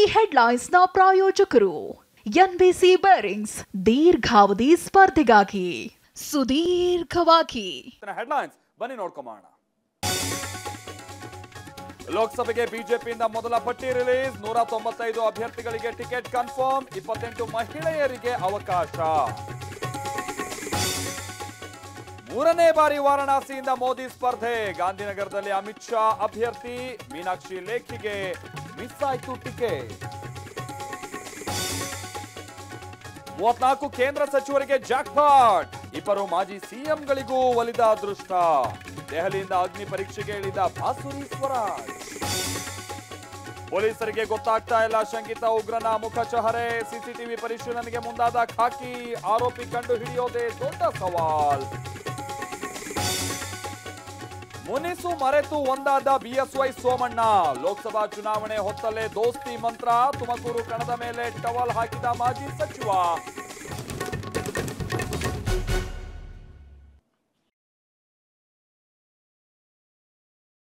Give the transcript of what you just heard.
ಈ ಹೆಡ್ಲೈನ್ಸ್ನ ಪ್ರಾಯೋಜಕರು NBC bearings ದೀರ್ಘಾವಧಿ ಸ್ಪರ್ಧೆಗಾಗಿ ಸುದೀರ್ಘವಾಗಿ ಹೆಡ್ಲೈನ್ಸ್ ಬನ್ನಿ ನೋಡ್ಕೊಂಬೋಣ. ಲೋಕಸಭೆಗೆ ಬಿಜೆಪಿಯಿಂದ ಮೊದಲ ಪಟ್ಟಿ ರಿಲೀಸ್. 195 ಅಭ್ಯರ್ಥಿಗಳಿಗೆ ಟಿಕೆಟ್ ಕನ್ಫರ್ಮ್. 28 ಮಹಿಳೆಯರಿಗೆ ಅವಕಾಶ. 3ನೇ ಬಾರಿ ವಾರಣಾಸಿಯಿಂದ ಮೋದಿ ಸ್ಪರ್ಧೆ. ಗಾಂಧಿನಗರದಲ್ಲಿ ಅಮಿತ್ ಶಾ ಅಭ್ಯರ್ಥಿ. ಮೀನಾಕ್ಷಿ ಲೇಖಿಗೆ ಮಿಸ್ ಆಯ್ತು ಟಿಕೆಟ್. 34 ಕೇಂದ್ರ ಸಚಿವರಿಗೆ ಜಾಕ್ಪಾಟ್. 2 ಮಾಜಿ ಸಿಎಂಗಳಿಗೂ ಒಲಿದ ಅದೃಷ್ಟ. ದೆಹಲಿಯಿಂದ ಅಗ್ನಿ ಪರೀಕ್ಷೆಗೆ ಇಳಿದ ಬಾಸುರಿ ಸ್ವರಾಜ್. ಪೊಲೀಸರಿಗೆ ಗೊತ್ತಾಗ್ತಾ ಇಲ್ಲ ಶಂಕಿತ ಉಗ್ರನ ಮುಖ ಚಹರೆ. ಸಿಸಿಟಿವಿ ಪರಿಶೀಲನೆಗೆ ಮುಂದಾದ ಖಾಕಿ. ಆರೋಪಿ ಕಂಡು ಹಿಡಿಯೋದೇ ದೊಡ್ಡ ಸವಾಲ್. ಮುನಿಸು ಮರೆತು ಒಂದಾದ ಬಿಎಸ್ವೈ ಸೋಮಣ್ಣ. ಲೋಕಸಭಾ ಚುನಾವಣೆ ಹೊತ್ತಲ್ಲೇ ದೋಸ್ತಿ ಮಂತ್ರ. ತುಮಕೂರು ಕಣದ ಮೇಲೆ ಟವಲ್ ಹಾಕಿದ ಮಾಜಿ ಸಚಿವ.